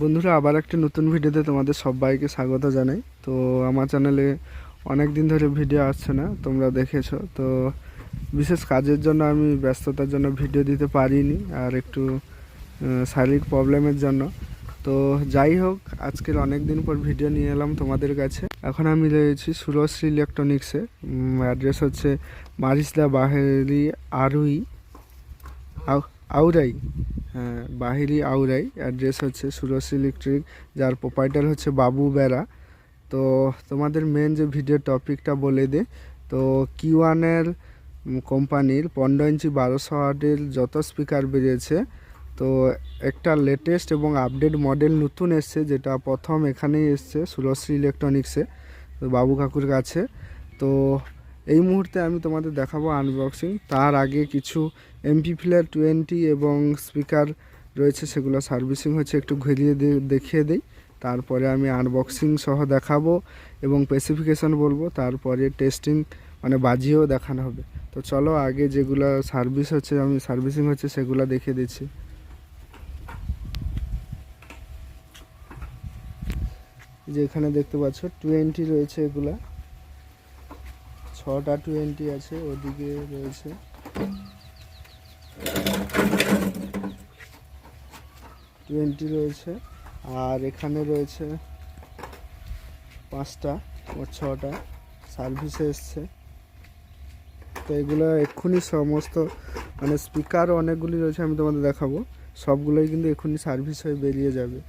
বন্ধুরা, আবার একটা নতুন ভিডিওতে তোমাদের সবাইকে স্বাগত জানাই। তো আমার চ্যানেলে অনেক দিন ধরে ভিডিও আসছে না, তোমরা দেখেছো। তো বিশেষ কাজের জন্য আমি ব্যস্ততার জন্য ভিডিও দিতে পারিনি, আর একটু শারীরিক প্রবলেমের জন্য। তো যাই হোক, আজকের অনেক দিন পর ভিডিও নিয়ে এলাম তোমাদের কাছে। এখন আমি রয়েছি সুরশ্রী ইলেকট্রনিক্সে। অ্যাড্রেস হচ্ছে মারিসদা বাহেরি আরুই আউরাই। হ্যাঁ, বাহিরি আউরাই। অ্যাড্রেস হচ্ছে সুরশ্রী ইলেকট্রিক, যার প্রোপাইটার হচ্ছে বাবু বেরা। তো তোমাদের মেন যে ভিডিও টপিকটা বলে দে। তো কিওয়ানের কোম্পানির 15 ইঞ্চি 1200 ওয়াটের যত স্পিকার বেরিয়েছে, তো একটা লেটেস্ট এবং আপডেট মডেল নতুন এসছে, যেটা প্রথম এখানেই এসছে সুরশ্রী ইলেকট্রনিক্সে, তো বাবু কাকুর কাছে। তো এই মুহূর্তে আমি তোমাদের দেখাবো আনবক্সিং। তার আগে কিছু এমপি ফ্লেয়ার 20 এবং স্পিকার রয়েছে, সেগুলো সার্ভিসিং হচ্ছে, একটু ঘুরিয়ে দেখিয়ে দিই। তারপরে আমি আনবক্সিং সহ দেখাবো এবং স্পেসিফিকেশন বলবো, তারপরে টেস্টিং মানে বাজিয়েও দেখানো হবে। তো চলো, আগে যেগুলো সার্ভিস হচ্ছে, আমি সার্ভিসিং হচ্ছে সেগুলো দেখিয়ে দিচ্ছি। যে এখানে দেখতে পাচ্ছ 20 রয়েছে, এগুলা 6টা 20 আছে, ওদিকে রয়েছে 20 রয়েছে, আর এখানে রয়েছে 5টা, মোট 6টা সার্ভিসে এসছে। তো এগুলো এক্ষুনি সমস্ত মানে স্পিকারও অনেকগুলি রয়েছে, আমি তোমাদের দেখাবো। সবগুলোই কিন্তু এক্ষুনি সার্ভিস হয়ে বেরিয়ে যাবে।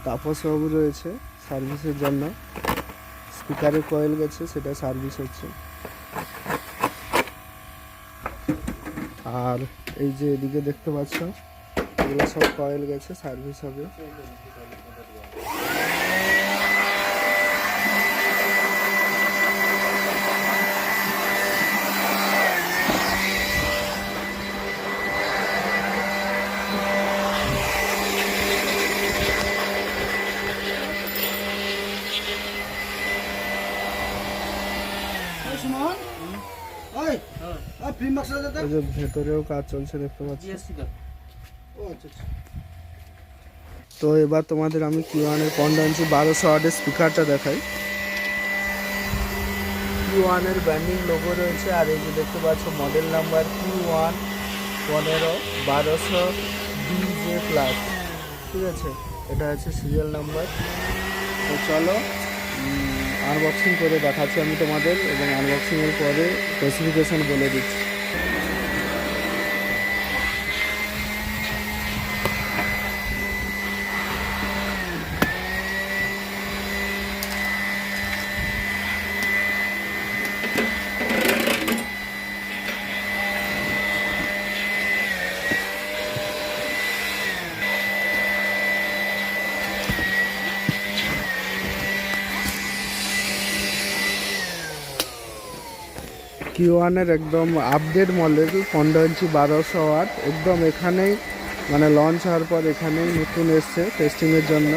তাপসবাবু রয়েছে সার্ভিসের জন্য। স্পিকারের কয়েল গেছে, সেটা সার্ভিস হচ্ছে। আর এই যে এদিকে দেখতে পাচ্ছ, এগুলো সব কয়েল গেছে, সার্ভিস হবে। ভেতরেও কাজ চলছে, দেখতে পাচ্ছি। তো এবার তোমাদের আমি কিওয়ানের 15 ইঞ্চি 1200 ওয়াটের স্পিকারটা দেখাই। কিওয়ানের ব্র্যান্ডিং লোগো রয়েছে, আর এই যে দেখতে পাচ্ছ মডেল নাম্বার Q1 15 1200 DJ+। ঠিক আছে, এটা হচ্ছে সিরিয়াল নাম্বার। তো চলো আনবক্সিং করে দেখাচ্ছি আমি তোমাদের, এবং আনবক্সিংয়ের পরে স্পেসিফিকেশন বলে দিচ্ছি। কিওয়ানের একদম আপডেট মডেল 15 ইঞ্চি 1200 ওয়াট, একদম এখানেই মানে লঞ্চ হওয়ার পর এখানেই নতুন এসছে টেস্টিংয়ের জন্য।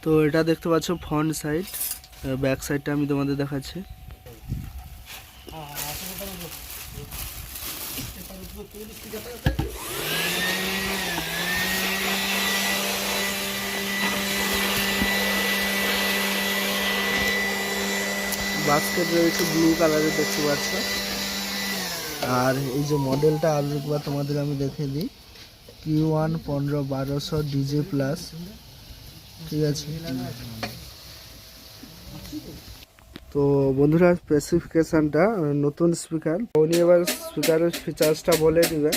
তো এটা দেখতে পাচ্ছ ফ্রন্ট সাইড, ব্যাক সাইডটা আমি তোমাদের দেখাচ্ছি। বাস্কেট রয়েছে ব্লু কালারের, দেখতে পাচ্ছ। আর এই যে মডেলটা আর একবার তোমাদের আমি দেখে দিই, Q1 15 1200 DJ+। ঠিক আছে, তো বন্ধুরা স্পেসিফিকেশানটা, নতুন স্পিকার, উনি এবার স্পিকারের ফিচার্সটা বলে দিবেন।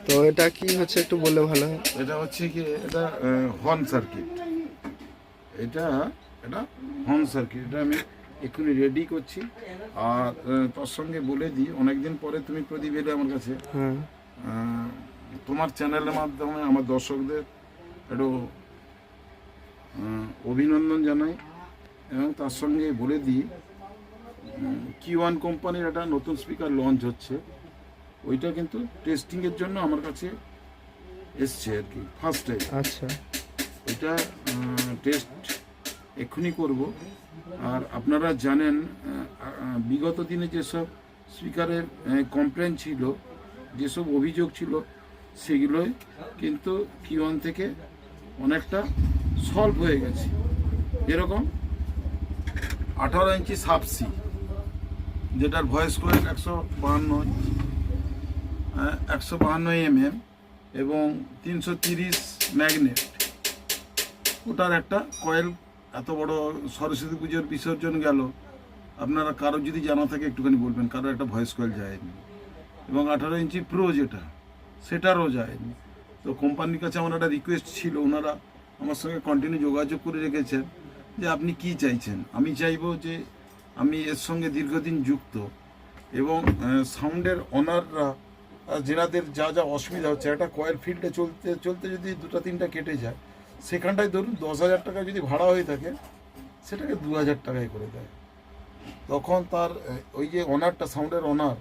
তো এটা কি হচ্ছে একটু বললে ভালো হয়। এটা হচ্ছে কি, এটা হর্ন সার্কিট। এটা এটা হর্ন সার্কিট। এটা আমি এক্ষুনি রেডি করছি। আর তোর সঙ্গে বলে দিই, অনেকদিন পরে তুমি প্রদীপ এলে আমার কাছে। হ্যাঁ তোমার চ্যানেলের মাধ্যমে আমার দর্শকদের একটু অভিনন্দন জানাই, এবং তার সঙ্গে বলে দিই Q1 কোম্পানির একটা নতুন স্পিকার লঞ্চ হচ্ছে। ওইটা কিন্তু টেস্টিংয়ের জন্য আমার কাছে এসছে আর কি, ফার্স্ট টাইম। আচ্ছা ওইটা টেস্ট এক্ষুনি করব। আর আপনারা জানেন বিগত দিনে যেসব স্পিকারের কমপ্লেন ছিল, যেসব অভিযোগ ছিল, সেগুলোই কিন্তু Q1 থেকে অনেকটা সলভ হয়ে গেছে। এরকম 18 ইঞ্চি সাবসি, যেটার ভয়েস কোয়েল 152 mm এবং 330 ম্যাগনেট, ওটার একটা কয়েল। এত বড় সরস্বতী পুজোর বিসর্জন গেল, আপনারা কারো যদি জানা থাকে একটুখানি বলবেন, কারো একটা ভয়েস কয়েল যায়নি। এবং 18 ইঞ্চি প্রো যেটা, সেটারও যায়নি। তো কোম্পানির কাছে আমার একটা রিকোয়েস্ট ছিল, ওনারা আমার সঙ্গে কন্টিনিউ যোগাযোগ করে রেখেছেন যে আপনি কি চাইছেন। আমি চাইবো যে আমি এর সঙ্গে দীর্ঘদিন যুক্ত, এবং সাউন্ডের ওনাররা যেনাদের যা যা অসুবিধা হচ্ছে, একটা কয়েল ফিল্ডে চলতে চলতে যদি 2-3টা কেটে যায়, সেখানটায় ধরুন 10,000 টাকা যদি ভাড়া হয়ে থাকে, সেটাকে 2,000 টাকায় করে দেয়। তখন তার ওই যে ওনারটা, সাউন্ডের ওনার,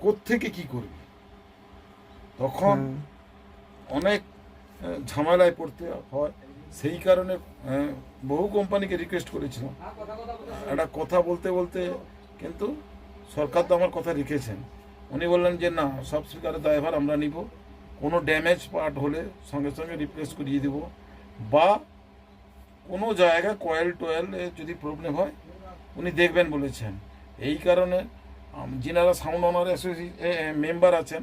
কোত্থেকে কি করবে, তখন অনেক ঝামেলায় পড়তে হয়। সেই কারণে বহু কোম্পানিকে রিকোয়েস্ট করেছিলাম একটা কথা বলতে বলতে, কিন্তু সরকার তো আমার কথা রেখেছেন। উনি বললেন যে না, সব স্পিকারের দায়ভার আমরা নিব, কোনো ড্যামেজ পার্ট হলে সঙ্গে সঙ্গে রিপ্লেস করিয়ে দেবো, বা কোনো জায়গায় কয়েল টোয়েল যদি প্রবলেম হয় উনি দেখবেন বলেছেন। এই কারণে যিনারা সাউন্ড ওনার মেম্বার আছেন,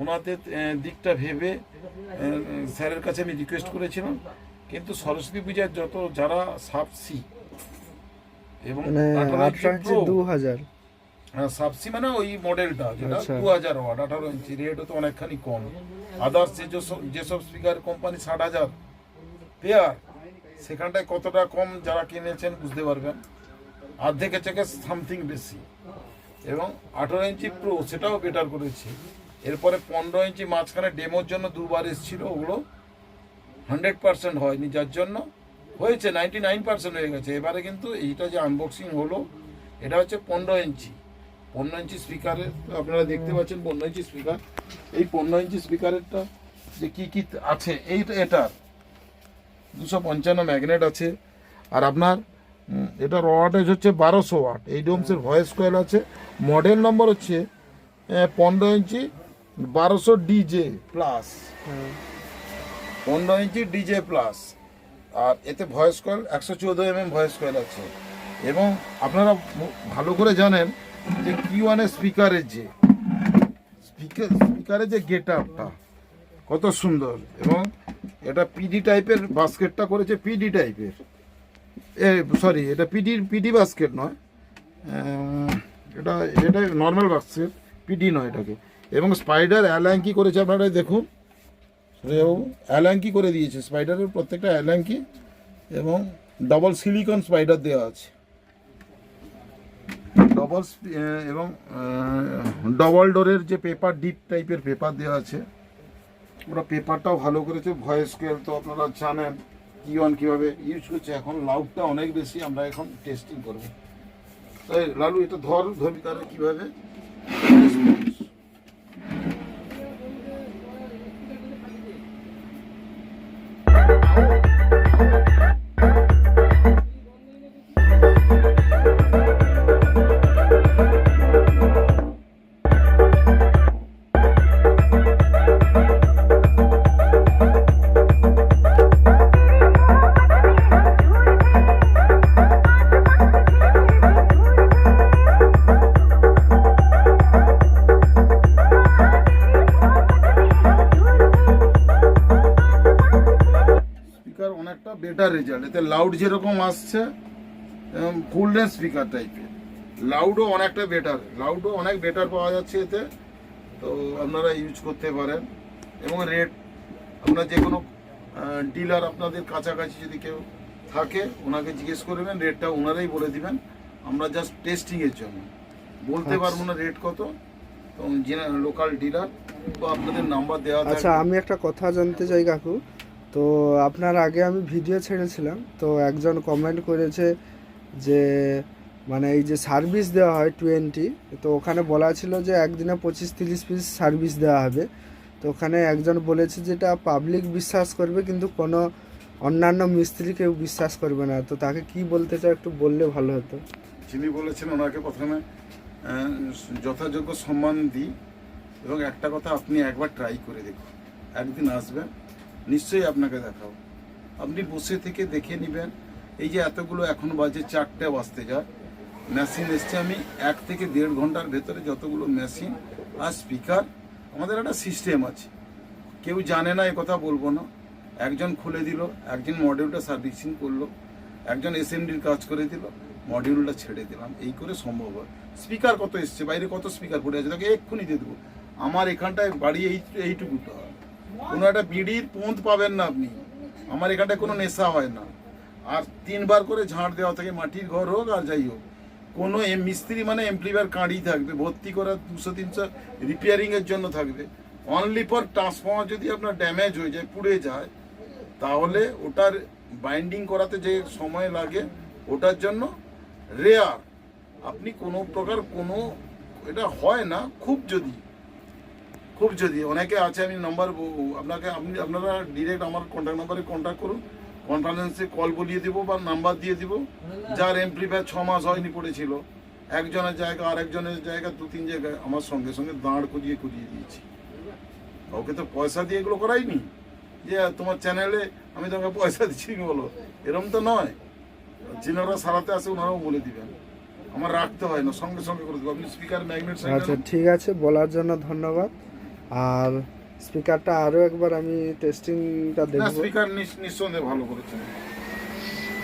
ওনাদের দিকটা ভেবে স্যারের কাছে আমি রিকোয়েস্ট করেছিলাম। কিন্তু সরস্বতী পূজার যত যারা সাবসি এবং 2000 সাবসি মানে ওই মডেলটা যেটা 2000 ওয়াট 18 ইঞ্চি, রেটও তো অনেকখানি কম। আদার্স যেসব স্পিকার কোম্পানি 60,000 পেয়ার, সেখানটায় কতটা কম যারা কিনেছেন বুঝতে পারবেন, অর্ধেকের থেকে সামথিং বেশি। এবং 18 ইঞ্চি প্রো, সেটাও বেটার করেছে। এরপরে 15 ইঞ্চি মাঝখানে ডেমোর জন্য দুবার এসেছিল, ওগুলো 100% হয়নি, যার জন্য হয়েছে 99% হয়ে গেছে। এবারে কিন্তু এইটা যে আনবক্সিং হলো, এটা হচ্ছে 15 ইঞ্চি স্পিকারের। আপনারা দেখতে পাচ্ছেন 15 ইঞ্চি স্পিকার। এই 15 ইঞ্চি স্পিকারেরটা যে কি কি আছে, এটার 255 ম্যাগনেট আছে। আর আপনার এটার ওয়াটেজ হচ্ছে 1200 ওয়াট। এই ডোমসের ভয়েস কয়েল আছে। মডেল নম্বর হচ্ছে 15 ইঞ্চি 1200 ডিজে প্লাস, 15 ইঞ্চি ডিজে প্লাস। আর এতে voice coil 114 mm voice coil আছে। এবং আপনারা ভালো করে জানেন যে Q1 স্পিকারের যে গেট আপটা কত সুন্দর, এবং এটা পিডি টাইপের বাস্কেটটা করেছে, পিডি টাইপের, সরি এটা পিডি বাস্কেট নয়, এটা নর্মাল বাস্কেট, পিডি নয় এটাকে। এবং স্পাইডার অ্যালাঙ্কি করেছে, আপনারা দেখুন অ্যালাঙ্কি করে দিয়েছে, স্পাইডারের প্রত্যেকটা অ্যালাঙ্কি, এবং ডবল সিলিকন স্পাইডার দেওয়া আছে, এবং ডবল ডোরের যে পেপার, ডিপ টাইপের পেপার দেওয়া আছে, ওরা পেপারটাও ভালো করেছে। ভয়েস স্কেল তো আপনারা জানেন Q1 কীভাবে ইউজ করছে। এখন লাউডটা অনেক বেশি, আমরা এখন টেস্টিং করবো। তাই লালু এটা ধরবি তাহলে কীভাবে। অনেকটা বেটার রেজাল্ট, এতে লাউড যেরকম আসছে, ফুলনেস স্পিকার টাইপের, লাউডও অনেকটা বেটার, অনেক বেটার পাওয়া যাচ্ছে এতে। তো আপনারা ইউজ করতে পারেন। এবং রেট আপনার যে কোনো ডিলার আপনাদের কাছাকাছি যদি কেউ থাকে ওনাকে জিজ্ঞেস করবেন, রেটটা ওনারাই বলে দিবেন। আমরা জাস্ট টেস্টিংয়ের জন্য বলতে পারবো না রেট কত, তো যিনি লোকাল ডিলার তো আপনাদের নাম্বার দেওয়া আচ্ছা, থাকবে। আমি একটা কথা জানতে চাই কাকু। তো আপনার আগে আমি ভিডিও ছেড়েছিলাম, তো একজন কমেন্ট করেছে যে মানে এই যে সার্ভিস দেওয়া হয় 20, তো ওখানে বলা ছিল যে একদিনে 25-30 পিস সার্ভিস দেওয়া হবে। তো ওখানে একজন বলেছে যেটা পাবলিক বিশ্বাস করবে কিন্তু কোনো অন্যান্য মিস্ত্রি কেউ বিশ্বাস করবে না। তো তাকে কি বলতে চাও একটু বললে ভালো হতো। যিনি বলেছেন ওনাকে প্রথমে যথাযোগ্য সম্মান দিই, এবং একটা কথা, আপনি একবার ট্রাই করে দেখুন, একদিন আসবেন নিশ্চয়ই আপনাকে দেখাবো। আপনি বসে থেকে দেখে নেবেন। এই যে এতগুলো এখন বাজে 4টে বাজতে যায়, মেশিন এসছে, আমি 1 থেকে 1.5 ঘন্টার ভেতরে যতগুলো মেশিন আর স্পিকার, আমাদের একটা সিস্টেম আছে, কেউ জানে না এ কথা বলবো না। একজন খুলে দিল, একজন মডিউলটা সার্ভিসিং করলো, একজন এসএমডির কাজ করে দিল, মডিউলটা ছেড়ে দিলাম, এই করে সম্ভব হয়। স্পিকার কত এসছে, বাইরে কত স্পিকার পড়ে আছে, তাকে এক্ষুনি দিয়ে দেবো। আমার এখানটায় বাড়ি এইটুকুটা, কোনো একটা বিড়ির পোঁত পাবেন না আপনি। আমার এখানটায় কোনো নেশা হয় না। আর 3বার করে ঝাড় দেওয়া থাকে, মাটির ঘর হোক আর যাই হোক। কোনো মিস্ত্রি মানে এমপ্লিভার কাঁড়ি থাকবে, ভর্তি করা 200-300 রিপেয়ারিংয়ের জন্য থাকবে। অনলি ফর ট্রান্সফর্মার যদি আপনার ড্যামেজ হয়ে যায়, পুড়ে যায়, তাহলে ওটার বাইন্ডিং করাতে যে সময় লাগে, ওটার জন্য রেয়ার আপনি কোনো প্রকার কোনো এটা হয় না। খুব যদি অনেকে আছে, আমি নাম্বার আপনারা ডিরেক্ট আমার কন্ট্যাক্ট নাম্বারে কন্ট্যাক্ট করুন, কনফারেন্সে কল বলিয়ে দেবো বা নাম্বার দিয়ে দিব। যার এমপ্লিফায়ার 6 মাস হয়নি পড়েছিল, একজনের জায়গা আর একজনের জায়গা 2-3 জায়গায় আমার সঙ্গে সঙ্গে দাঁড় করিয়ে দিয়েছি। ওকে তো পয়সা দিয়ে এগুলো করাইনি যে তোমার চ্যানেলে আমি তোমাকে পয়সা দিচ্ছি বলো, এরকম তো নয়। যিনারা সারাতে আসে ওনারাও বলে দিবেন, আমার রাখতে হয় না, সঙ্গে সঙ্গে করে দেবো। আপনি স্পিকার ম্যাগনেট আচ্ছা ঠিক আছে, বলার জন্য ধন্যবাদ। আর স্পিকারটা আরও একবার আমি টেস্টিংটা না, দেখব। স্পিকার নিঃসন্দেহে ভালো করেছেন।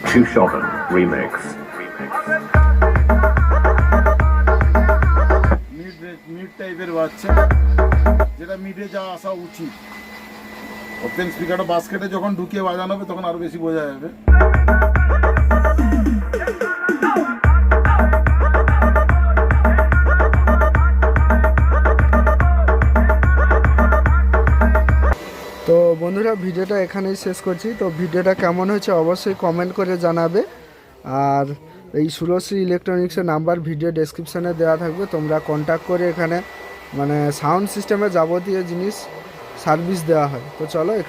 Too Shopping Remix. মিড টাইপের বাচ্চা, যেটা মিডে যা আসা উচিত। ওপেন স্পিকারটা বাস্কেটে যখন ঢুকিয়ে বাজানো হবে তখন আরো বেশি বোঝা যাবে। তো বন্ধুরা, ভিডিওটা এখানেই শেষ করছি। তো ভিডিওটা কেমন হয়েছে অবশ্যই কমেন্ট করে জানাবে। আর এই সুরশ্রী ইলেকট্রনিক্সের নাম্বার ভিডিও ডেসক্রিপশানে দেওয়া থাকবে, তোমরা কন্ট্যাক্ট করে এখানে মানে সাউন্ড সিস্টেমে যাবতীয় জিনিস সার্ভিস দেওয়া হয়। তো চলো এখানে